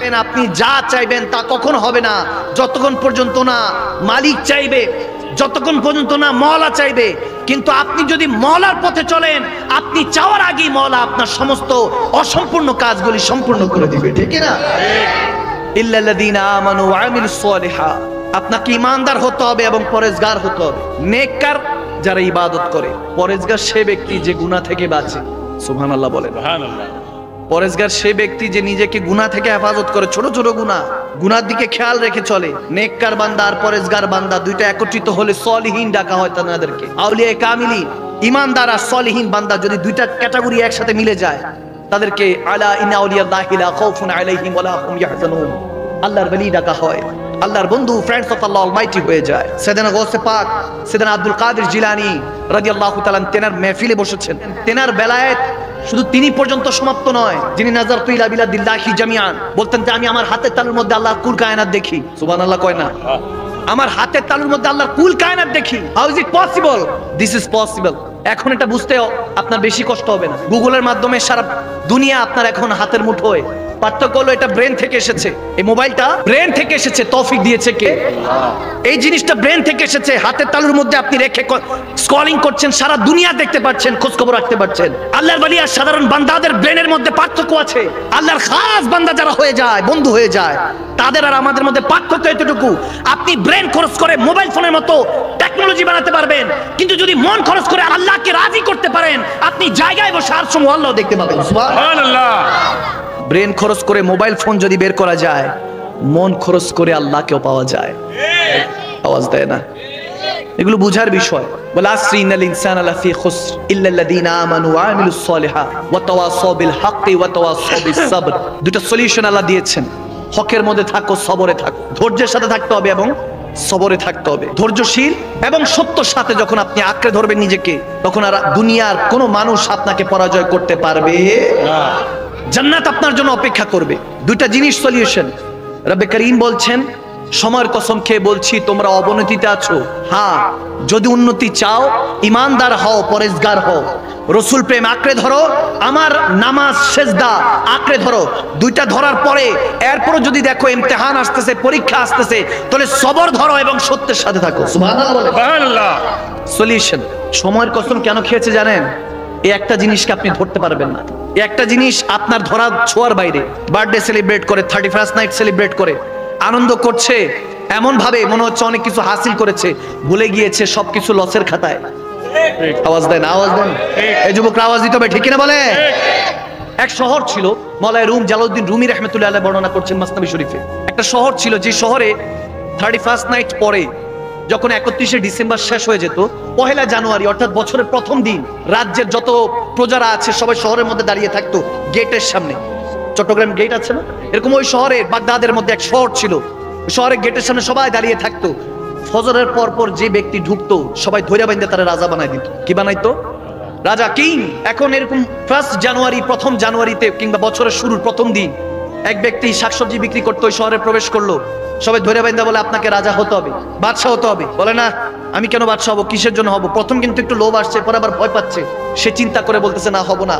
দেখবেন আপনি যা চাইবেন তা কখনো হবে না যতক্ষণ পর্যন্ত না মালিক চাইবে, যতক্ষণ পর্যন্ত না মওলা চাইবে। কিন্তু আপনি যদি মওলার পথে চলেন, আপনি চাওয়ার আগেই মওলা আপনার সমস্ত অসম্পূর্ণ কাজগুলি সম্পূর্ণ করে দিবে, ঠিক না? ইল্লাল্লাযীনা আমানু ওয়া আমিলুস সালিহাত, আপনাকে ঈমানদার হতে হবে এবং পরেজগার হতে হবে। নেককার যারা ইবাদত করে, পরেজগার সে ব্যক্তি যে গুনাহ থেকে বাঁচে। সুবহানাল্লাহ বলেন। সুবহানাল্লাহ। পরেজগার সে ব্যক্তি যে নিজেকে গুনাহ থেকে হেফাজত করে, ছোট ছোট গুনার দিকে খেয়াল রেখে চলে। নেককার বান্দা আর পরেজগার বান্দা দুইটা একত্রিত হলে সলিহিন ডাকা হয় তাদেরকে। আউলিয়া কামিলিন, ঈমানদার আর সলিহিন বান্দা যদি দুইটা ক্যাটাগরি একসাথে মিলে যায়, তাদেরকে আলা ইন্না আউলিয়াল্লাহি লা খাউফুন আলাইহিম ওয়া লা হুম ইয়াহজানুন, আল্লাহর ওলি ডাকা হয়। আল্লাহর বন্ধু, ফ্রেন্ডস অফ আল্লাহ অলমাইটি হয়ে যায়। সাইয়েদনা গৌসে পাক সাইয়েদনা আব্দুল কাদের জিলানী রাদিয়াল্লাহু তাআলা তেনার মেহফিলে বসেছেন। তেনার বেলায়েত শুধু তিনি পর্যন্ত সমাপ্ত নয়, যিনি নাযারতু ইলা বিলাদিল্লাহি জামিআন বলতেন যে আমি আমার হাতের তালুর মধ্যে আল্লাহর কুল কায়নাত দেখি। সুবহানাল্লাহ কয় না? আমার হাতের তালুর মধ্যে আল্লাহর কুল কায়নাত দেখি। How is it possible? This is possible. এখন এটা বুঝতে আপনার বেশি কষ্ট হবে না। গুগলের মাধ্যমে সারা দুনিয়া আপনার এখন হাতের মুঠোয়। পার্থক্য হলো এটা ব্রেন থেকে এসেছে, এই মোবাইলটা ব্রেন থেকে এসেছে। তৌফিক দিয়েছে কে? এই জিনিসটা ব্রেন থেকে এসেছে। হাতের তালুর মধ্যে আপনি রেখে স্ক্রলিং করছেন, সারা দুনিয়া দেখতে পাচ্ছেন, খোঁজ খবর রাখতে পাচ্ছেন। আল্লাহর ওলি আর সাধারণ বান্দাদের ব্রেনের মধ্যে পার্থক্য আছে। আল্লাহর খাস বান্দা যারা হয়ে যায়, বন্ধু হয়ে যায়, তাদের আর আমাদের মধ্যে পার্থক্য এতটুকু, আপনি ব্রেন খরচ করে মোবাইল ফোনের মতো টেকনোলজি বানাতে পারবেন, কিন্তু যদি মন খরচ করে আল্লাহকে রাজি করতে পারেন, আপনি জায়গায় বসে আরশ আল্লাহ দেখতে পাবেন। সুবহানাল্লাহ। ব্রেন খরচ করে মোবাইল ফোন যদি বের করা যায়, মন খরচ করে আল্লাহকেও পাওয়া যায়। আওয়াজ দেয় না? এগুলো বুঝার বিষয়। বল আসরি ইন্নাল ইনসানা লাফি খুসর ইল্লাল্লাযীনা আমানু ওয়া আমিলুস সালিহাত ওয়া তাওয়াসাউ বিল হাক্কি ওয়া তাওয়াসাউ বিস সাবর। দুটো সলিউশন আল্লাহ দিয়েছেন। হকের মধ্যে থাকো, সবরে থাকো। ধৈর্যের সাথে থাকতে হবে এবং সবরে থাকতে হবে। ধৈর্যশীল এবং সত্যর সাথে যখন আপনি আঁকড়ে ধরবেন নিজেকে, তখন আর দুনিয়ার কোনো মানুষ আপনাকে পরাজয় করতে পারবে না। জান্নাত আপনার জন্য অপেক্ষা করবে। দুইটা জিনিস সলিউশন। রব্বে করিম বলছেন, সময়ের কসম খেয়ে বলছি তোমরা অবনতিতে আছো। হ্যাঁ, যদি উন্নতি চাও, ঈমানদার হও, পরেজগার হও, রসুল প্রেম আঁকড়ে ধরো, আমার নামাজ সেজদা আঁকড়ে ধরো। দুইটা ধরার পরে এরপরও যদি দেখো ইমতিহান আসতেছে, পরীক্ষা আসতেছে, তাহলে সবর ধরো এবং সত্যের সাথে থাকো। সুবহানাল্লাহ। সলিউশন। সময়ের কসম কেন খেয়েছে জানেন? এই একটা জিনিসকে আপনি ধরতে পারবেন না। এই একটা জিনিস আপনার ধরা ছোঁয়ার বাইরে। বার্থডে সেলিব্রেট করে, 31st নাইট সেলিব্রেট করে, আনন্দ করছে এমন ভাবে মনে হচ্ছে অনেক কিছু হাসিল করেছে, ভুলে গিয়েছে সবকিছু লসের খাতায়। আওয়াজ দেন, আওয়াজ দেন। এই যুবকরা আওয়াজ দিতে হবে, ঠিক কিনা বলে? এক শহর ছিল, মওলানা রুম জালালউদ্দিন রুমি রাহমাতুল্লাহ আলাইহি বর্ণনা করছেন মাসনাবি শরীফে। একটা শহর ছিল, যে শহরে 31st নাইট পরে যখন 31শে ডিসেম্বর শেষ হয়ে যেত, 1 জানুয়ারি অর্থাৎ বছরের প্রথম দিন রাজ্যের যত প্রজারা আছে সবাই শহরের মধ্যে দাঁড়িয়ে থাকতো গেটের সামনে। চট্টগ্রাম গেট আছে না, এরকম ওই শহরে বাগদাদের মধ্যে এক শহর ছিল, শহরের গেটের সামনে সবাই দাঁড়িয়ে থাকতো। ফজরের পর পর যে ব্যক্তি ঢুকতো সবাই ধৈর্য বাইন্ধে তারা রাজা বানাই দিত। কি বানাইতো? রাজা, কিং। এখন এরকম 1 জানুয়ারি, 1 জানুয়ারিতে কিংবা বছরের শুরুর প্রথম দিন এক ব্যক্তি শাকসবজি বিক্রি করতো, ওই শহরে প্রবেশ করলো। সবাই ধৈর্য বাইন্ধা বলে আপনাকে রাজা হতে হবে, বাদশাহ হতে হবে। বলে না, আমি কেন বাদশাহ হবো, কিসের জন্য হবো? প্রথম কিন্তু একটু লোভ আসছে, পরে আবার ভয় পাচ্ছে। সে চিন্তা করে বলতেছে না, হবো না।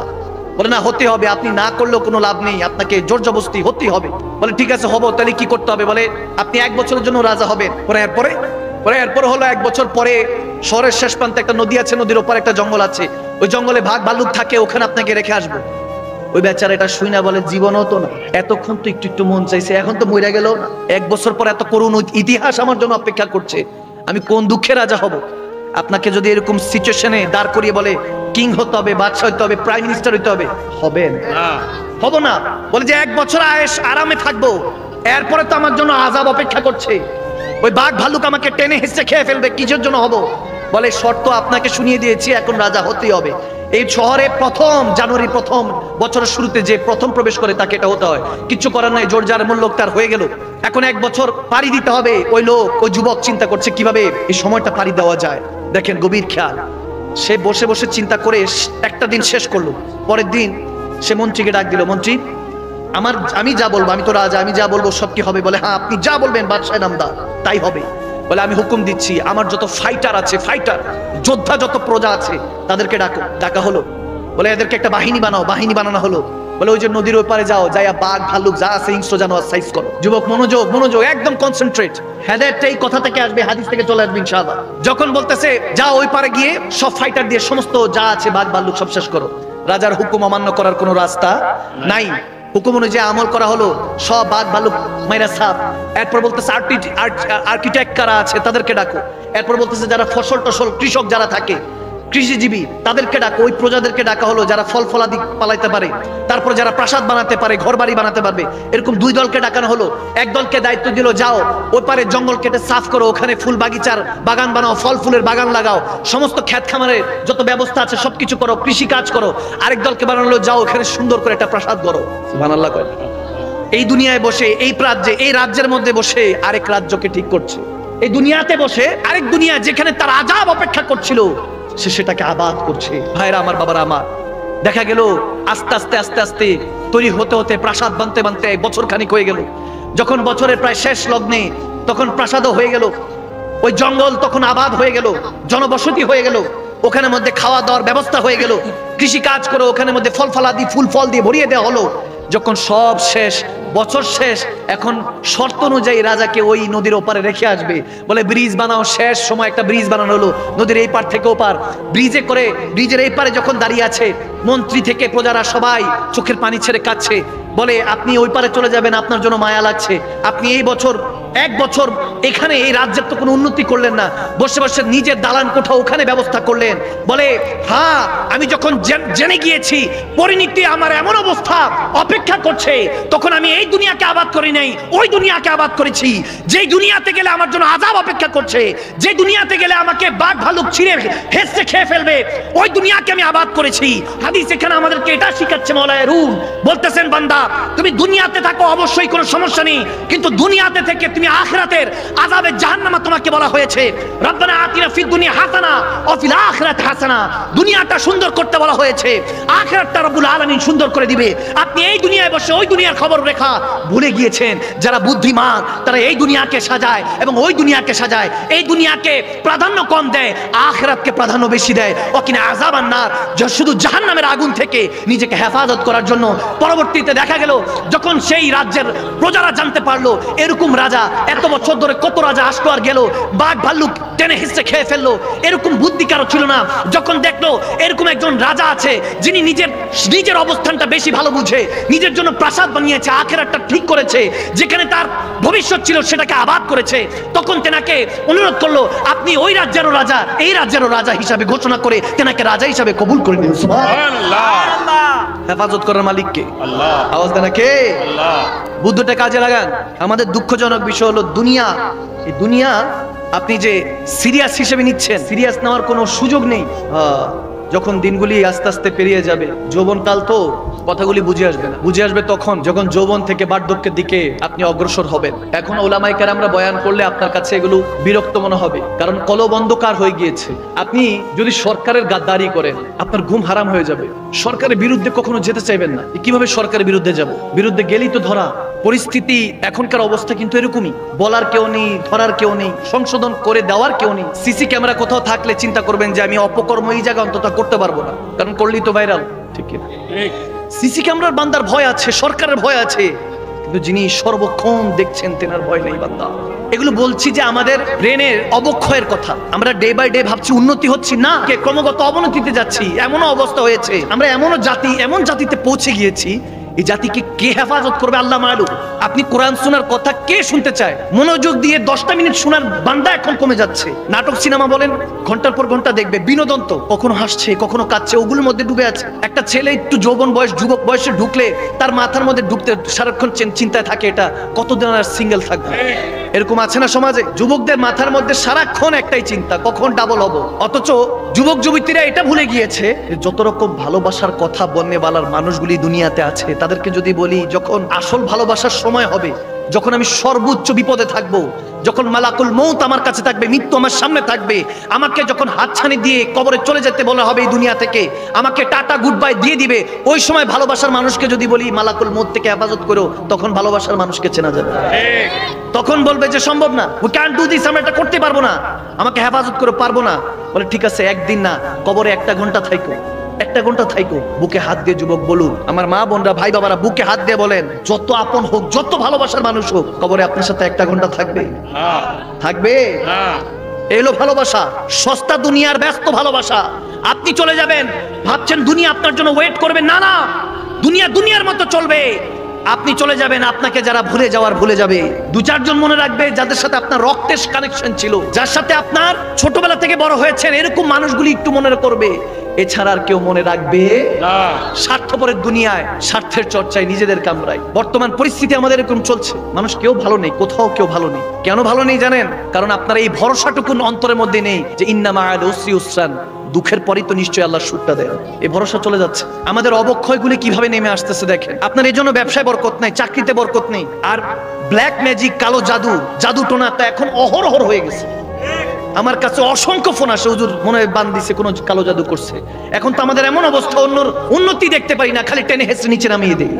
বলে না, হতে হবে, আপনি না করলেও কোনো লাভ নেই, আপনাকে জোর জবরদস্তি হতেই হবে। বলে ঠিক আছে, হবো, তাহলে কি করতে হবে? বলে আপনি 1 বছরের জন্য রাজা হবেন। এরপরে হলো 1 বছর পরে শহরের শেষ প্রান্তে একটা নদী আছে, নদীর ওপর একটা জঙ্গল আছে, ওই জঙ্গলে ভাগ ভাল্লুক থাকে, ওখানে আপনাকে রেখে আসবো। ওই বেচারা এটা শুই না বলে, জীবনও তো না, এতক্ষণ তো একটু একটু মন চাইছে, এখন তো মইরা গেল। 1 বছর পর এত করুণ ইতিহাস আমার জন্য অপেক্ষা করছে, আমি কোন দুঃখে রাজা হব? আপনাকে যদি এরকম সিচুয়েশনে দাঁড় করিয়ে বলে কিং হতে হবে, বাদশা হতে হবে, প্রাইম মিনিস্টার হতে হবে, হবেন? হব না। বলে যে 1 বছর আয়েশ আরামে থাকবো, এরপরে তো আমার জন্য আযাব অপেক্ষা করছে, ওই বাঘ ভাল্লুক আমাকে টেনে হেসে খেয়ে ফেলবে, কিসের জন্য হব? বলে শর্ত আপনাকে শুনিয়ে দিয়েছি, এখন রাজা হতেই হবে। এই শহরে 1 জানুয়ারি, 1 বছরের শুরুতে যে প্রথম প্রবেশ করে তাকে এটা হতে হয়। কিচ্ছু করার নাই, জোর যার মূল লোক তার হয়ে গেল। এখন 1 বছর পাড়ি দিতে হবে। ওই লোক, ওই যুবক চিন্তা করছে কিভাবে এই সময়টা পাড়ি দেওয়া যায়। দেখেন গভীর খেয়াল, সে বসে বসে চিন্তা করে একটা দিন শেষ করলো। পরের দিন সে মন্ত্রীকে ডাক দিল, মন্ত্রী, আমি যা বলবো, আমি তো রাজা, আমি যা বলবো সব কি হবে? বলে হ্যাঁ, আপনি যা বলবেন বাদশাহ নামদার তাই হবে। বলে আমি হুকুম দিচ্ছি, আমার যত ফাইটার আছে, ফাইটার যোদ্ধা যত প্রজা আছে তাদেরকে ডাকো। ডাকা হলো। বলে এদেরকে একটা বাহিনী বানাও। বাহিনী বানানো হলো। বলে ওই যে নদীর ওই পারে যাও, যাইয়া বাঘ ভাল্লুক যা আছে হিংস্র জানোয়ার সাইজ করো। যুবক মনোযোগ মনোযোগ, একদম কনসেন্ট্রেট। হেদায়েতটা এই কথা থেকে আসবে, হাদিস থেকে চলে আসবে ইনশাআল্লাহ। যখন বলতেছে যাও ওই পারে গিয়ে সব ফাইটার দিয়ে সমস্ত যা আছে বাঘ ভাল্লুক সব শেষ করো, রাজার হুকুম অমান্য করার কোনো রাস্তা নাই। হুকুম অনুযায়ী আমল করা হলো, সব বাঘ ভাল্লুক মাইরা সাফ। এরপর বলতেছে আর্কিটেক্ট কারা আছে তাদেরকে ডাকো। এরপর বলতেছে যারা ফসল টসল কৃষক যারা থাকে, কৃষিজীবী তাদেরকে ডাকো, ওই প্রজাদেরকে ডাকা হলো যারা ফল ফলাদি পালাইতে পারে, তারপর যারা প্রাসাদ বানাতে পারে, ঘর বাড়ি বানাতে পারবে। এরকম দুই দলকে ডাকানো হলো। এক দলকে দায়িত্ব দিল যাও ওই পারে জঙ্গল কেটে সাফ করো, ওখানে ফুল বাগিচার বাগান বানাও, ফল ফুলের বাগান লাগাও, সমস্ত ক্ষেত খামারের যত ব্যবস্থা আছে সবকিছু করো, কৃষি কাজ করো। আরেক দলকে বানানো যাও ওখানে সুন্দর করে একটা প্রাসাদ করো। সুবহানাল্লাহ কয়। এই দুনিয়ায় বসে এই রাজ্যে, এই রাজ্যের মধ্যে বসে আরেক রাজ্যকে ঠিক করছে। এই দুনিয়াতে বসে আরেক দুনিয়া যেখানে তার আযাব অপেক্ষা করছিল সে সেটাকে আবাদ করছে। ভাইরা আমার, বাবারা আমার, দেখা গেল আস্তে আস্তে আস্তে আস্তে তৈরি হতে হতে প্রাসাদ বানতে বানতে বছর খানিক হয়ে গেল। যখন বছরের প্রায় শেষ লগ্নে তখন প্রাসাদও হয়ে গেল, ওই জঙ্গল তখন আবাদ হয়ে গেল, জনবসতি হয়ে গেল, ওখানে মধ্যে খাওয়া দাওয়ার ব্যবস্থা হয়ে গেল, কৃষি কাজ করে ওখানে মধ্যে ফল ফলাদি ফুল ফল দিয়ে ভরিয়ে দেওয়া হলো। যখন সব শেষ, বছর শেষ, এখন শর্ত অনুযায়ী রাজাকে ওই নদীর ওপারে রেখে আসবে। বলে ব্রিজ বানাও, শেষ সময় একটা ব্রিজ বানানো হলো নদীর এই পার থেকে ওপার। ব্রিজে করে, ব্রিজের এই পারে যখন দাঁড়িয়ে আছে মন্ত্রী থেকে প্রজারা সবাই চোখের পানি ছেড়ে কাঁদছে। বলে আপনি ওই পারে চলে যাবেন, আপনার জন্য মায়া লাগছে। আপনি এই বছর, এক বছর এখানে এই রাজ্যের তো কোনো উন্নতি করলেন না, বসে বসে নিজের দালান কোঠা ওখানে ব্যবস্থা করলেন। বলে হ্যাঁ, আমি যখন জেনে গিয়েছি পরিণতি আমার এমন অবস্থা অপেক্ষা করছে, তখন আমি এই দুনিয়াকে আবাদ করি নাই, ওই দুনিয়াকে আবাদ করেছি। যেই দুনিয়াতে গেলে আমার জন্য আযাব অপেক্ষা করছে, যে দুনিয়াতে গেলে আমাকে বাঘ ভালুক ছিঁড়ে হেসে খেয়ে ফেলবে, ওই দুনিয়াকে আমি আবাদ করেছি। হাদিস এখানে আমাদেরকে এটা শিখাচ্ছে মাওলানা রুম। বলতেছেন বান্দা তুমি দুনিয়াতে থাকো অবশ্যই কোনো সমস্যা নেই, কিন্তু দুনিয়াতে থেকে তুমি আখিরাতের আযাবে জাহান্নামা তোমাকে বলা হয়েছে। রব্বানা আতিনা ফিদ দুনিয়া হাসানা ওয়া ফিল আখিরাতি হাসানা। দুনিয়াটা সুন্দর করতে বলা হয়েছে, আখিরাতটা রব্বুল আলামিন সুন্দর করে দিবে। আপনি এই দুনিয়ায় বসে ওই দুনিয়ার খবর রেখা ভুলে গিয়েছেন। যারা বুদ্ধিমান তারা এই দুনিয়াকে সাজায় এবং ওই দুনিয়াকে সাজায়, এই দুনিয়াকে প্রাধান্য কম দেয়, আখিরাতকে প্রাধান্য বেশি দেয়। ওকিনা আযাবান নার, যা শুধু জাহান্নামের আগুন থেকে নিজেকে হেফাজত করার জন্য। পরবর্তীতে দেখা গেল যখন সেই রাজ্যের প্রজারা জানতে পারলো এরকম রাজা, এত বছর ধরে কত রাজা আসলো আর গেল, বাঘ ভাল্লুক টেনে হিসে খেয়ে ফেললো, এরকম বুদ্ধি কারো ছিল না। যখন দেখলো এরকম একজন রাজা আছে যিনি নিজের অবস্থানটা বেশি ভালো বুঝে, নিজের জন্য প্রাসাদ বানিয়েছে, আখিরাতটা ঠিক করেছে, যেখানে তার ভবিষ্যৎ ছিল সেটাকে আবাদ করেছে, তখন তেনাকে অনুরোধ করলো আপনি ওই রাজ্যেরও রাজা, এই রাজ্যেরও রাজা হিসাবে ঘোষণা করে তেনাকে রাজা হিসাবে কবুল করে নিন। সুবহানাল্লাহ। হেফাজত করার মালিক কে? আল্লাহ। আওয়াজ দেন কে? আল্লাহ। বুদ্ধিটা কাজে লাগান। আমাদের দুঃখজনক বিষয় হলো দুনিয়া, এই দুনিয়া আপনি যে সিরিয়াস হিসেবে নিচ্ছেন, সিরিয়াস নেওয়ার কোনো সুযোগ নেই। যখন দিনগুলি আস্তে আস্তে পেরিয়ে যাবে, যৌবনকাল তো কথাগুলি বুঝে আসবে না, বুঝে আসবে তখন যখন যৌবন থেকে বার্ধক্যের দিকে আপনি অগ্রসর হবেন। এখন ওলামায়ে কেরামরা বয়ান করলে আপনার কাছে এগুলো বিরক্ত মনে হবে, কারণ কলব অন্ধকার হয়ে গিয়েছে। আপনি যদি সরকারের গাদ্দারি করেন আপনার ঘুম হারাম হয়ে যাবে। সরকারের বিরুদ্ধে কখনো যেতে চাইবেন না। কিভাবে সরকারের বিরুদ্ধে যাব? বিরুদ্ধে গেলেই তো ধরা। পরিস্থিতি এখনকার অবস্থা কিন্তু এরকমই, বলার কেউ নেই, ধরার কেউ নেই, সংশোধন করে দেওয়ার কেউ নেই। সিসি ক্যামেরা কোথাও থাকলে চিন্তা করবেন যে আমি অপকর্ম এই জায়গা অন্তত করতে পারবো না, কারণ করলেই তো ভাইরাল। ঠিক না? সিসি ক্যামেরার বান্দার ভয় আছে, সরকারের ভয় আছে, কিন্তু যিনি সর্বক্ষণ দেখছেন তেনার ভয় নেই বান্দা। এগুলো বলছি যে আমাদের ব্রেনের অবক্ষয়ের কথা। আমরা ডে বাই ডে ভাবছি উন্নতি হচ্ছি, না, ক্রমাগত অবনতিতে যাচ্ছি। এমনও অবস্থা হয়েছে, আমরা এমন জাতিতে পৌঁছে গিয়েছি, এই জাতিকে কে হেফাজত করবে আল্লাহ মালুম। আপনি কোরআন শোনার কথা কে শুনতে চায়? মনোযোগ দিয়ে 10টা মিনিট শোনার বান্দা এখন কমে যাচ্ছে। নাটক সিনেমা বলেন, ঘন্টার পর ঘন্টা দেখবে, বিনোদন তো কখনো হাসছে কখনো কাঁদছে, ওগুলোর মধ্যে ডুবে আছে। একটা ছেলে একটু যৌবন বয়স, যুবক বয়সে ঢুকলে তার মাথার মধ্যে ঢুকতে সারাক্ষণ চিন্তায় থাকে এটা কতদিন আর সিঙ্গেল থাকবে। এরকম আছে না সমাজে? যুবকদের মাথার মধ্যে সারাক্ষণ একটাই চিন্তা, কখন ডাবল হব। অথচ যুবক যুবতীরা এটা ভুলে গিয়েছে যত রকম ভালোবাসার কথা বন্যেবালার মানুষগুলি দুনিয়াতে আছে, তাদেরকে যদি বলি যখন আসল ভালোবাসার সময় হবে, যখন আমি সর্বোচ্চ বিপদে থাকবো, যখন মালাকুল মউত আমার কাছে থাকবে, মৃত্যু আমার সামনে থাকবে, আমাকে যখন হাতছানি দিয়ে কবরে চলে যেতে বলা হবে এই দুনিয়া থেকে, আমাকে টাটা গুড বাই দিয়ে দিবে, ওই সময় ভালোবাসার মানুষকে যদি বলি মালাকুল মউত থেকে হেফাজত করো, তখন ভালোবাসার মানুষকে চেনা যাবে। তখন বলবে যে সম্ভব না, উই ক্যান্ট ডু দিস, আমরা এটা করতে পারবো না, আমাকে হেফাজত করে পারবো না। বলে ঠিক আছে, একদিন না, কবরে 1 ঘন্টা থাইকো, একটা ঘন্টা থাইকো। বুকে হাত দিয়ে যুবক বলুন, আমার মা বোনরা ভাই বাবারা বুকে হাত দিয়ে বলেন, যত আপন হোক, যত ভালোবাসার মানুষ হোক, কবরে আপনার সাথে একটা ঘন্টা থাকবে? থাকবে? এলো ভালোবাসা, সস্তা দুনিয়ার ব্যস্ত ভালোবাসা। আপনি চলে যাবেন, ভাবছেন দুনিয়া আপনার জন্য ওয়েট করবে। না না, দুনিয়া দুনিয়ার মতো চলবে। আপনি চলে যাবেন, আপনাকে যারা ভুলে যাওয়ার ভুলে যাবে। দু চারজন মনে রাখবে যাদের সাথে আপনার রক্তের কানেকশন ছিল, যার সাথে আপনার ছোটবেলা থেকে বড় হয়েছেন, এরকম মানুষগুলি একটু মনে করবে। এছাড়া আর কেউ মনে রাখবে না। স্বার্থপরের দুনিয়ায়, স্বার্থের চর্চায় নিজেদের কামড়ায়। বর্তমান পরিস্থিতি আমাদের এরকম চলছে। মানুষ কেউ ভালো নেই, কোথাও কেউ ভালো নেই। কেন ভালো নেই জানেন? কারণ আপনার এই ভরসাটুকু অন্তরের মধ্যে নেই যে ইন্না মা'আল উসরি ইউসরান, দুঃখের পরই তো নিশ্চয়ই আল্লাহ সুখটা দেয়। এই ভরসা চলে যাচ্ছে। আমাদের অবক্ষয়গুলি কিভাবে নেমে আসতেছে দেখেন। আপনার এই জন্য ব্যবসায় বরকত নাই, চাকরিতে বরকত নেই। আর ব্ল্যাক ম্যাজিক, কালো জাদু, জাদু টোনাটা এখন অহরহ হয়ে গেছে। আমার কাছে অসংখ্য ফোন আসে, হুজুর মনে হয় বান দিছে, কোনো কালো জাদু করছে। এখন তো আমাদের এমন অবস্থা, অন্যর উন্নতি দেখতে পারি না, খালি টেনে হেসে নিচে নামিয়ে দেই।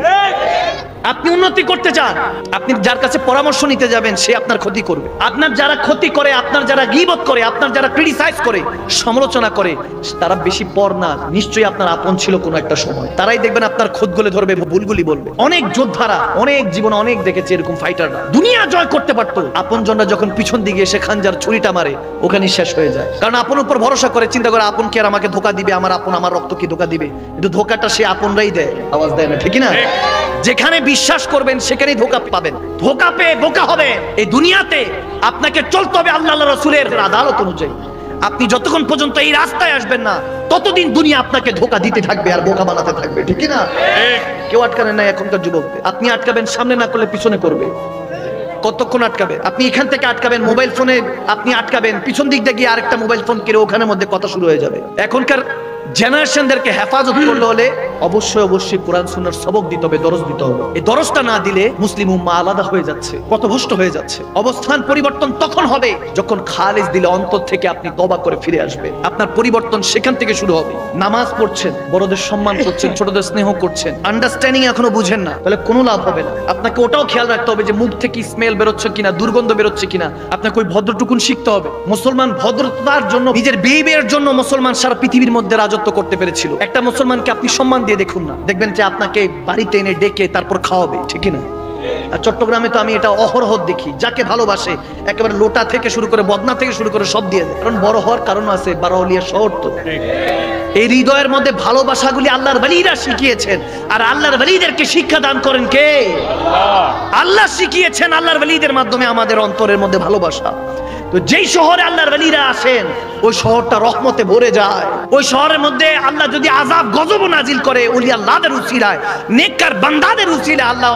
আপনি উন্নতি করতে চান, আপনি যার কাছে পরামর্শ নিতে যাবেন সে আপনার ক্ষতি করবে। আপনার যারা ক্ষতি করে, আপনার যারা গীবত করে, আপনার যারা ক্রিটিসাইজ করে, সমালোচনা করে, তারা বেশি পর না, নিশ্চয়ই আপনার আপন ছিল কোনো একটা সময়। তারাই দেখবেন আপনার খোঁজগুলো ধরবে, ভুলগুলি বলবে। অনেক যোদ্ধারা, অনেক জীবনে অনেক দেখেছে এরকম ফাইটাররা দুনিয়া জয় করতে পারতো, আপন জনরা যখন পিছন দিকে এসে খানজার ছুরিটা মারে ওখানে শেষ হয়ে যায়। কারণ আপন উপর ভরসা করে, চিন্তা করে আপন কি আর আমাকে ধোকা দিবে, আমার আপন আমার রক্ত কি ধোকা দিবে? কিন্তু ধোকাটা সে আপনরাই দেয়, আওয়াজ দেয় না, ঠিক না? যেখানে বিশ্বাস করবেন সেখানেই ধোকা পাবেন। ধোকা পেয়ে বোকা হবে। এই দুনিয়াতে আপনাকে চলতে হবে আল্লাহ রাসূলের আদালত অনুযায়ী। আপনি যতক্ষণ পর্যন্ত এই রাস্তায় আসবেন না, ততদিন দুনিয়া আপনাকে ধোকা দিতে থাকবে আর বোকা বানাতে থাকবে, ঠিক না? কেউ আটকানে না এখনকার যুবকদের। আপনি আটকাবেন, সামনে না করলে পিছনে করবে। কতক্ষণ আটকাবে? আপনি এখান থেকে আটকাবেন, মোবাইল ফোনে আপনি আটকাবেন, পিছন দিক দিয়ে গিয়ে আরেকটা মোবাইল ফোন কিনে ওখানের মধ্যে কথা শুরু হয়ে যাবে। এখনকার জেনারেশনদেরকে হেফাজত করতে হলে অবশ্যই অবশ্যই কোরআন সুন্নাহর সবক দিতে হবে, দরস দিতে হবে। এই দরসটা না দিলে মুসলিম উম্মাহ আলাদা হয়ে যাচ্ছে, পথভ্রষ্ট হয়ে যাচ্ছে। অবস্থান পরিবর্তন তখন হবে যখন খালিস দিলে অন্তর থেকে আপনি তওবা করে ফিরে আসবেন। আপনার পরিবর্তন সেখান থেকে শুরু হবে। নামাজ পড়ছেন, বড়দের সম্মান করছেন, ছোটদের স্নেহ করছেন, আন্ডারস্ট্যান্ডিং এখনো বুঝেন না, তাহলে কোনো লাভ হবে না। আপনাকে ওটাও খেয়াল রাখতে হবে যে মুখ থেকে স্মেল বেরোচ্ছে কিনা, দুর্গন্ধ বেরোচ্ছে কিনা। আপনাকে ওই ভদ্রটুকুন শিখতে হবে। মুসলমান ভদ্রতার জন্য, নিজের বিহেভিয়ারের জন্য মুসলমান সারা পৃথিবীর মধ্যে রাজত্ব করতে পেরেছিল। একটা মুসলমানকে আপনি সম্মান দিয়ে দেখুন না, দেখবেন যে আপনাকে বাড়িতে এনে ডেকে তারপর খাওয়াবে, ঠিক না? আর চট্টগ্রামে তো আমি এটা অহরহ দেখি, যাকে ভালোবাসে একেবারে লোটা থেকে শুরু করে বদনা থেকে শুরু করে সব দিয়ে দেয়। কারণ বড় হওয়ার কারণ আছে, বারোয়ালিয়া শহর তো। এই হৃদয়ের মধ্যে ভালোবাসাগুলি আল্লাহর ওয়ালিরা শিখিয়েছেন। আর আল্লাহর ওয়ালিদেরকে শিক্ষা দান করেন কে? আল্লাহ শিখিয়েছেন আল্লাহর ওয়ালিদের মাধ্যমে আমাদের অন্তরের মধ্যে ভালোবাসা। তো যেই শহরে আল্লাহর ওয়ালিরা আসেন ওই শহরটা রহমতে ভরে যায়। ওই শহরের মধ্যে আল্লাহ যদি আযাব গজব নাজিল করে, ওলি আল্লাহদের উসিলায়, নেককার বান্দাদের উসিলায় আল্লাহ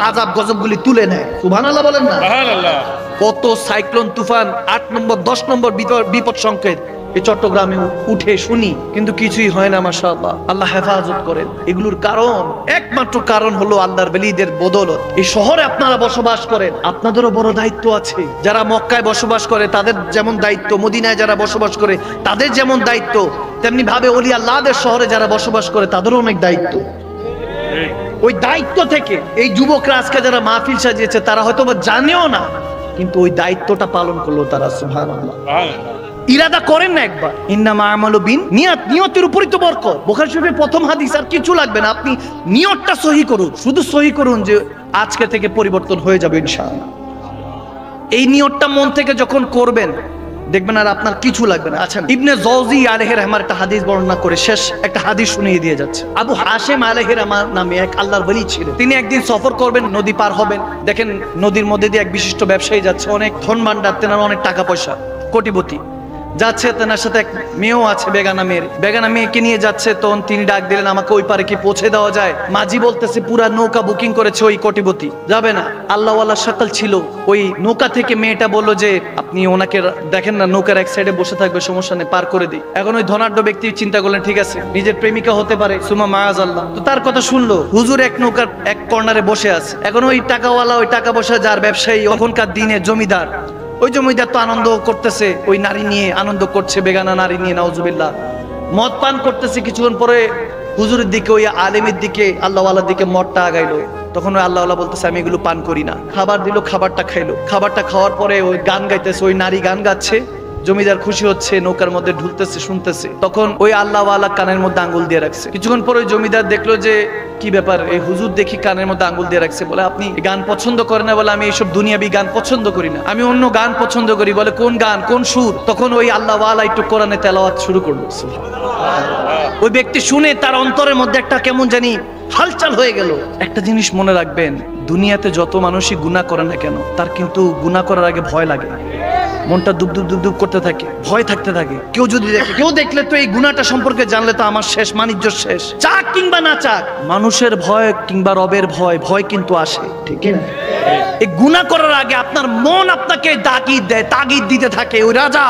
আযাব গজবগুলি তুলে নেয়। সুবহানাল্লাহ বলেন না? সুবহানাল্লাহ। কত সাইক্লোন, তুফান, 8 নম্বর 10 নম্বর বিপদ সংকেত এই চট্টগ্রামে উঠে শুনি, কিন্তু কিছুই হয় না। মাশাআল্লাহ, আল্লাহ হেফাজত করেন। এগুলোর কারণ, একমাত্র কারণ হলো আল্লাহর ওয়ালিদের বদৌলত। এই শহরে আপনারা বসবাস করেন, আপনাদেরও বড় দায়িত্ব আছে। যারা মক্কায় বসবাস করে তাদের যেমন দায়িত্ব, মদিনায় যারা বসবাস করে তাদের যেমন দায়িত্ব, তেমনি ভাবে ওলি আল্লাহদের শহরে যারা বসবাস করে তাদেরও অনেক দায়িত্ব। ওই দায়িত্ব থেকে এই যুবকরা আজকে যারা মাহফিল সাজিয়েছে তারা হয়তো জানেও না, কিন্তু ওই দায়িত্বটা পালন করলো তারা। সুবহানাল্লাহ। ইরাদা করেন না একবার, ইন্নামা আমালু বিন নিয়াত, নিয়তের উপরই তো বরকত। বুখারী শরীফের প্রথম হাদিস। আর কিছু লাগবে না, আপনি নিয়তটা সহি করুন, শুধু সহি করুন যে আজকে থেকে পরিবর্তন হয়ে যাবে ইনশাআল্লাহ। এই নিয়তটা মন থেকে যখন করবেন দেখবেন আর আপনার কিছু লাগবে না। আচ্ছা, ইবনে জাওজি আলাইহির রহমার একটা হাদিস বর্ণনা করে শেষ একটা হাদিস শুনিয়ে দিয়ে যাচ্ছে। আবু হাশেম আলাইহির রহমান নামে এক আল্লাহর ওলি ছিলেন। তিনি একদিন সফর করবেন, নদী পার হবেন। দেখেন নদীর মধ্যে দিয়ে এক বিশিষ্ট ব্যবসায়ী যাচ্ছে, অনেক ধন ভান্ডার, তেনার অনেক টাকা পয়সা, কোটিপতি যাচ্ছে। তেনার সাথে এক মেয়েও আছে, বেগানা মেয়েকে নিয়ে যাচ্ছে। তখন তিনি ডাক দিলেন, আমাকে ওই পারে কি পৌঁছে দেওয়া যায়? মাঝি বলতেছে, পুরা নৌকা বুকিং করেছে ওই কোটিপতি, যাবে না। আল্লাহওয়ালা সকাল ছিল। ওই নৌকা থেকে মেয়েটা বললো যে আপনি ওনাকে দেখেন না, নৌকার এক সাইডে বসে থাকবে, সমস্যা নেই, পার করে দিই। এখন ওই ধনাঢ্য ব্যক্তি চিন্তা করলেন, ঠিক আছে, নিজের প্রেমিকা হতে পারে, সুমা মাআযাল্লাহ। তো তার কথা শুনলো। হুজুর এক নৌকার এক কর্নারে বসে আছে। এখন ওই টাকাওয়ালা, ওই টাকা পয়সা যার ব্যবসায়ী, ওখানকার দিনে জমিদার, ওই জমিদার তো আনন্দ করতেছে, ওই নারী নিয়ে আনন্দ করছে, বেগানা নারী নিয়ে, নাউজুবিল্লাহ, মদ পান করতেছে। কিছুক্ষণ পরে হুজুরের দিকে, ওই আলেমের দিকে, আল্লাহওয়ালার দিকে মদটা আগাইলো। তখন ওই আল্লাহওয়ালা বলতেছে, আমি এগুলো পান করি না। খাবার দিল, খাবারটা খাইলো। খাবারটা খাওয়ার পরে ওই গান গাইতেছে, ওই নারী গান গাচ্ছে, জমিদার খুশি হচ্ছে, নৌকার মধ্যে ঢুলতেছে, শুনতেছে। তখন ওই আল্লাহওয়ালা কানের মধ্যে আঙ্গুল দিয়ে রাখছে। কিছুক্ষণ পরে ওই জমিদার দেখলো যে কি ব্যাপার, এই হুজুর দেখি কানের মধ্যে আঙ্গুল দিয়ে রাখছে। বলে আপনি গান পছন্দ করেন না? বলে আমি এইসব দুনিয়াবি গান পছন্দ করি না, আমি অন্য গান পছন্দ করি। বলে কোন গান, কোন সুর? তখন ওই আল্লাহওয়ালা একটু কোরআনে তেলাওয়াত শুরু করলো। ওই ব্যক্তি শুনে তার অন্তরের মধ্যে একটা কেমন জানি হালচাল হয়ে গেল। একটা জিনিস মনে রাখবেন, দুনিয়াতে যত মানুষই গুনাহ করে না কেন, তার কিন্তু গুনাহ করার আগে ভয় লাগে। মনটা দুব দুব দুব দুব করতে থাকে, ভয় থাকতে থাকে। কেউ যদি দেখে, কেউ দেখলে তো এই গুনাহটা সম্পর্কে জানলে তো আমার শেষ, মানিজ্য শেষ। চাক কিংবা না চাক, মানুষের ভয় কিংবা রবের ভয়, ভয় কিন্তু আসে, ঠিক না? এই গুনাহ করার আগে আপনার মন আপনাকে তাগিদ দেয়, তাগিদ দিতে থাকে। ওই রাজা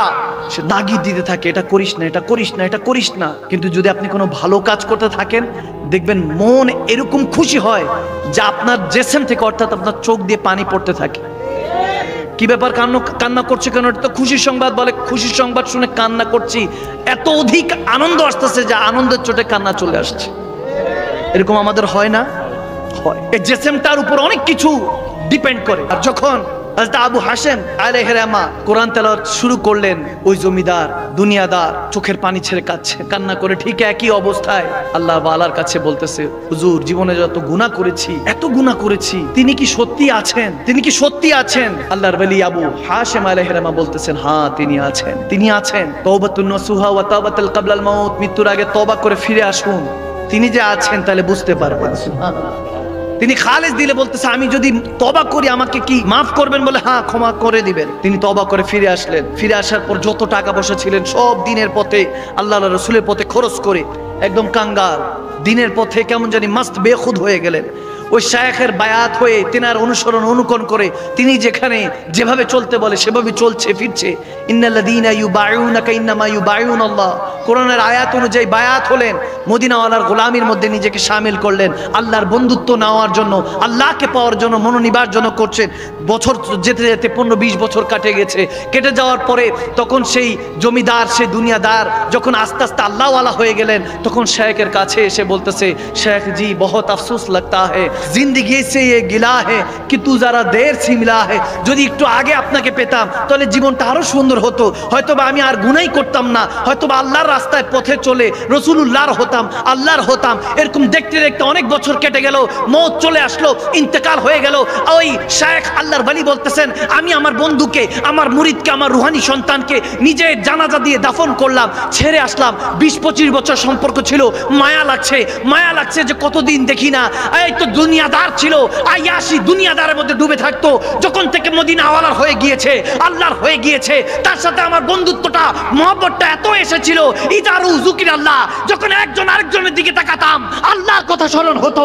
সে তাগিদ দিতে থাকে, এটা করিস না, এটা করিস না, এটা করিস না। কিন্তু যদি আপনি কোনো ভালো কাজ করতে থাকেন, দেখবেন মন এরকম খুশি হয় যে আপনার জেসেম থেকে, অর্থাৎ আপনার চোখ দিয়ে পানি পড়তে থাকে। কি ব্যাপার, কান্না করছে কেন? এটা তো খুশির সংবাদ। বলে খুশির সংবাদ শুনে কান্না করছি, এত অধিক আনন্দ আসতেছে যে আনন্দের চোটে কান্না চলে আসছে। এরকম আমাদের হয় না? হয়। এই জেসেমটার উপর অনেক কিছু ডিপেন্ড করে। আর যখন হযরত আবু হাশেম আলাইহিস সালাম কোরআন তেলাওয়াত শুরু করলেন, ওই জমিদার দুনিয়াদার চোখের পানি ছেড়ে কাঁদছে, কান্না করে। ঠিক একই অবস্থায় আল্লাহ ওয়ালার কাছে বলতেছে, হুজুর জীবনে যত গুনাহ করেছি, এত গুনাহ করেছি, তিনি কি সত্যি আছেন? তিনি কি সত্যি আছেন? আল্লাহর ওলি আবু হাশেম আলাইহিস সালাম বলতেছেন, হ্যাঁ তিনি আছেন, তিনি আছেন। তাওবাতুন নাসুহা ওয়া তাওবাতুল ক্বাবলাল মাউত, মৃত্যুর আগে তওবা করে ফিরে আসুন। তিনি যে আছেন তাহলে বুঝতে পারবেন। সুবহানাল্লাহ। তিনি খালেস দিলে বলতেছে, আমি যদি তওবা করি আমাকে কি মাফ করবেন? বলে হ্যাঁ, ক্ষমা করে দিবেন। তিনি তওবা করে ফিরে আসলেন। ফিরে আসার পর যত টাকা পয়সা ছিলেন সব দিনের পথে, আল্লাহর রাসূলের পথে খরচ করে একদম কাঙ্গাল, দিনের পথে কেমন জানি মাস্ত বেখুদ হয়ে গেলেন। ওই শায়েখের বায়াত হয়ে, তেনার অনুসরণ অনুকরণ করে তিনি যেখানে যেভাবে চলতে বলে সেভাবে চলছে ফিরছে। ইন্নাল্লাযীনা ইউবাইউনাকা ইন্নামা ইউবাইউনাল্লাহ, কোরআনের আয়াত অনুযায়ী বায়াত হলেন, মদিনাওয়ালার গোলামির মধ্যে নিজেকে শামিল করলেন, আল্লাহর বন্ধুত্ব নেওয়ার জন্য, আল্লাহকে পাওয়ার জন্য, মনোনিবার জন্য করছেন। বছর যেতে যেতে 15-20 বছর কাটে গেছে। কেটে যাওয়ার পরে তখন সেই জমিদার, সেই দুনিয়াদার যখন আস্তে আস্তে আল্লাহওয়ালা হয়ে গেলেন, তখন শায়েখের কাছে এসে বলতেছে, শেখ জি বহুত আফসোস लगता है, जिंदगी से ये गिला है कि तू जरा देर से मिला है। যদি একটু আগে আপনাকে পেতাম তাহলে জীবনটা আরো সুন্দর হতো। হয়তোবা আমি আর গুনাহ করতাম না, হয়তোবা আল্লাহর রাস্তায় পথে চলে রাসূলুল্লাহর হতাম, আল্লাহর হতাম। এরকম দেখতে দেখতে অনেক বছর কেটে গেল, মওত চলে আসলো, ইন্তেকাল হয়ে গেল। ওই শায়েখ আল্লাহর ওলি বলতেছেন, আমি আমার বন্ধুকে, আমার মুরিদকে, আমার রুহানি সন্তানকে নিজে জানাজা দিয়ে দাফন করলাম, ছেড়ে আসলাম। 20-25 বছর সম্পর্ক ছিল, মায়া লাগছে, মায়া লাগছে যে কতদিন দেখি না। এই তো দুনিয়াদার ছিল, আয়াশি দুনিয়াদারের মধ্যে ডুবে থাকতো। যখন থেকে মদিনাওয়ালার হয়ে গিয়েছে, আল্লাহর হয়ে গিয়েছে, তার সাথে আমার বন্ধুত্বটা, মহব্বতটা এত এসেছিল। ইদারু যুকির আল্লাহ, যখন একজন আরেকজনের দিকে তাকাতাম, আল্লাহর কথা স্মরণ হতো,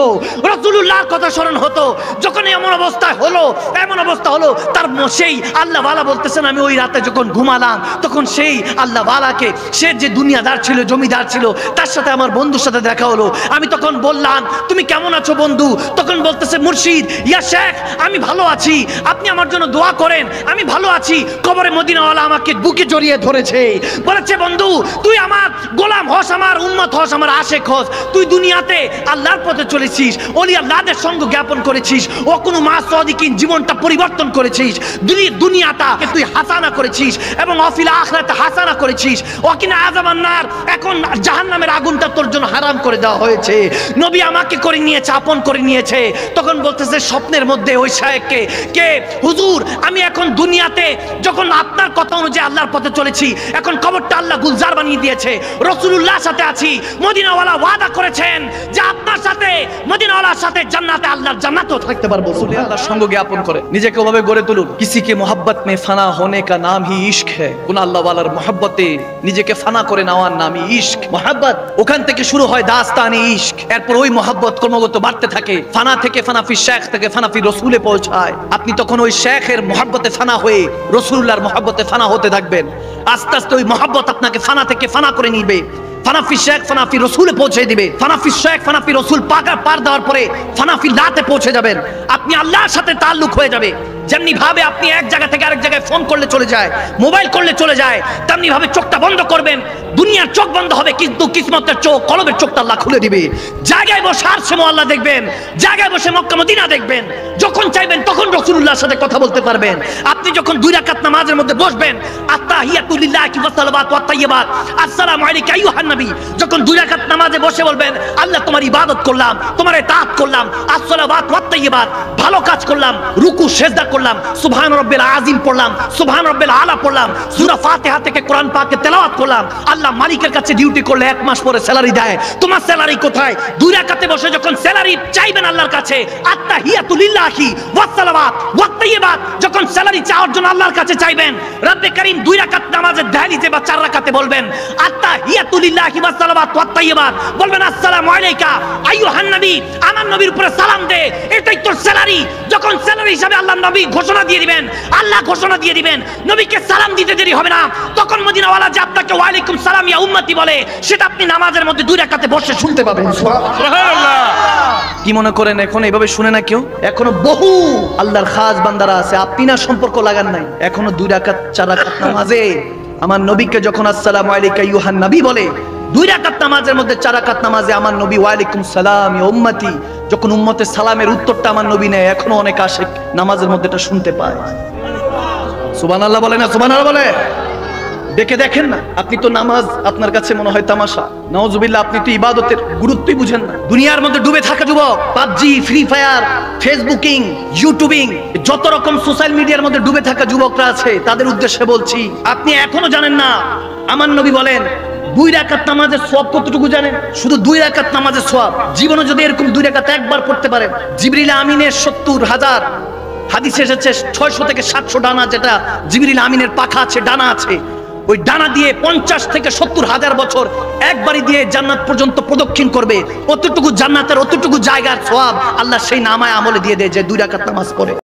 রাসূলুল্লাহর কথা স্মরণ হতো। যখন এমন অবস্থা হলো, এমন অবস্থা হলো, তার সেই আল্লাহ ওয়ালা বলতেছেন, আমি ওই রাতে যখন ঘুমালাম, তখন সেই আল্লাহ ওয়ালাকে, সে যে দুনিয়াদার ছিল, জমিদার ছিল, তার সাথে আমার বন্ধুর সাথে দেখা হলো। আমি তখন বললাম, তুমি কেমন আছো বন্ধু? তখন বলতেছে, মুর্শিদ, ইয়া শেখ, আমি ভালো আছি, আপনি আমার জন্য দোয়া করেন, আমি ভালো আছি। কবরে মদিনাওয়ালা আমাকে বুকে জড়িয়ে ধরেছে, বলেছে, বন্ধু তুই আমার গোলাম হস, আমার উম্মত হস, আমার আশেক হস। তুই দুনিয়াতে আল্লাহর পথে চলেছিস, ওলি আল্লাহদের সঙ্গ জ্ঞাপন করেছিস, ও কোনো মা সাদিকিন জীবনটা পরিবর্তন করেছিস, দুনিয়াটাকে তুই হাসানা করেছিস এবং অফিল আখিরাতে হাসানা করেছিস। ওয়াকিনা আযাবান্নার, এখন জাহান্নামের আগুনটা তোর জন্য হারাম করে দেওয়া হয়েছে। নবী আমাকে করে নিয়েছে, আপন করে নিয়েছে। তখন বলতেছে স্বপ্নের মধ্যে ওই শায়েখকে, কে হুজুর, আমি এখন দুনিয়াতে যখন আপনার কথা অনুযায়ী আল্লাহর পথে চলেছি, এখন কবরটা আল্লাহ গুলজার বানিয়ে দিয়েছে, রাসূলুল্লাহর সাথে আছি, মদিনাওয়ালা ওয়াদা করেছেন যে আপনার সাথে, মদিনাওয়ালার সাথে জান্নাতে, আল্লাহর জান্নাতেও থাকতে পারবো। আল্লাহর সঙ্গ জ্ঞাপন করে নিজেকে ওভাবে গড়ে তুলুন। কিসি কে মোহাব্বত মে ফানা হোনে কা নাম হি ইশক হ্যায়, কোন আল্লাহ ওয়ালার মহব্বতে নিজেকে ফানা করে নেওয়ার নামই ইশক, মহব্বত। ওখান থেকে শুরু হয় দাস্তানে ইশক, এরপর ওই মহব্বত ক্রমাগত বাড়তে থাকে, ফানা থেকে ফানাফি শেখ থেকে ফানাফি রসুলে পৌঁছায়। আপনি তখন ওই শেখের মহব্বতে ফানা হয়ে রাসূলুল্লাহর মহব্বতে ফানা হতে থাকবেন। আস্তে আস্তে ওই মহব্বত আপনাকে ফানা থেকে ফানা করে নিবে, ফানাফি শেখ ফানাফি রসুলে পৌঁছে দিবে। ফানাফি শেখ ফানাফি রসুল পার দেওয়ার পরে ফানাফি লাতে পৌঁছে যাবেন। আপনি আল্লাহর সাথে তাল্লুক হয়ে যাবে। যেমনি ভাবে আপনি এক জায়গা থেকে আরেক জায়গায় ফোন করলে চলে যায়, মোবাইল করলে চলে যায়, তেমনি ভাবে চোখটা বন্ধ করবেন, দুনিয়ার চোখ বন্ধ হবে, কিন্তু কিসমতের চোখ, কলবের চোখটা আল্লাহ খুলে দিবে। জায়গায় বসে আরশে আল্লাহ দেখবেন, জায়গায় বসে মক্কা মদিনা দেখবেন। যখন চাইবেন তখন রাসূলুল্লাহর সাথে কথা বলতে পারবেন। আপনি যখন 2 রাকাত নামাজের মধ্যে বসবেন, আত্তাহিয়াতু লিল্লাহি ওয়াস সালাওয়াতু ওয়াত তাইয়্যিবাত, আসসালামু আলাইকা আইয়ুহান নবী, যখন 2 রাকাত নামাজে বসে বলবেন, আল্লাহ তোমার ইবাদত করলাম, তোমার ইতাআত করলাম, আসসালাওয়াতু ওয়াত তাইয়্যিবাত, ভালো কাজ করলাম, রুকু সিজদা করলাম, সুবহান রাব্বিল আযীম পড়লাম, সুবহান রাব্বিল আলা পড়লাম, সূরা ফাতিহা থেকে কোরআন পাকে তেলাওয়াত করলাম। আল্লাহ মালিকের কাছে ডিউটি করলে 1 মাস পরে স্যালারি দেয়। তোমার স্যালারি কোথায়? 2 রাকাতে বসে যখন স্যালারি চাইবেন আল্লাহর কাছে, আত্তাহিয়াতু লিল্লাহি ওয়াস সালাওয়াত ওয়াত তাইয়্যিবাত, যখন স্যালারি চাওয়ার জন্য আল্লাহর কাছে চাইবেন, রব্বে কারীম 2 রাকাত নামাজের দাহলিজে বা 4 রাকাতে বলবেন, আত্তাহিয়াতু লিল্লাহি ওয়াস সালাওয়াত ওয়াত তাইয়্যিবাত, বলবেন আসসালামু আলাইকা আইয়ুহান নবী, আমার নবীর উপরে সালাম দে, এটাই তোর স্যালারি। যখন স্যালারি হিসাবে আল্লাহর নবী ঘোষণা দিয়ে দিবেন, আল্লাহ ঘোষণা দিয়ে দিবেন, নবীকে সালাম দিতে দেরি হবে না। তখন মদিনাওয়ালা যে আপনাকে ওয়ালাইকুম সালাম ইয়া উম্মতি বলে, সেটা আপনি নামাজের মধ্যে 2 রাকাতে বসে শুনতে পাবেন। সুবহানাল্লাহ। কি মনে করেন এখন এইভাবে শুনে না কেউ? এখনো বহু আল্লাহর খাস বান্দারা আছে, আপনি না সম্পর্ক লাগান নাই, এখনো 2 রাকাত 4 রাকাত নামাজে আমার নবীকে যখন আসসালামু আলাইকা আইয়ুহান নবী বলে, 2 রাকাত নামাজের মধ্যে 4 রাকাত নামাজে আমার নবী ওয়ালাইকুম সালাম ইয়া উম্মতি, যখন উম্মতের সালামের উত্তরটা আমার নবী নেয়, এখনো অনেক আশিক নামাজের মধ্যে এটা শুনতে পায়। সুবহানাল্লাহ বলে না? সুবহানাল্লাহ বলে। দেখে দেখেন না, আপনি তো নামাজ আপনার কাছে মনে হয় তামাশা। নাউজুবিল্লাহ, আপনি তো ইবাদতের গুরুত্বই বুঝেন না। দুনিয়ার মধ্যে ডুবে থাকা যুবক, PUBG, free fire, Facebooking, YouTubing, যত রকম সোশ্যাল মিডিয়ার মধ্যে ডুবে থাকা যুবকরা আছে, তাদের উদ্দেশ্যে বলছি, আপনি এখনো জানেন না আমার নবী বলেন 2 রাকাত নামাজের সওয়াব কতটুকু জানেন? শুধু 2 রাকাত নামাজের সওয়াব, জীবনে যদি এরকম 2 রাকাত একবার পড়তে পারেন, জিবরিল আমিনের 70,000 হাদিসে এসেছে 600 থেকে 700 ডানা, যেটা জিবরিল আমিনের পাখা আছে, ডানা আছে, ওই ডানা দিয়ে 50 থেকে 70,000 বছর একবারই দিয়ে জান্নাত পর্যন্ত প্রদক্ষিণ করবে। অতটুকু জান্নাতের অতটুকু জায়গার সওয়াব আল্লাহ সেই নামায় আমলে দিয়ে দেয় যে 2 রাকাত নামাজ পড়ে।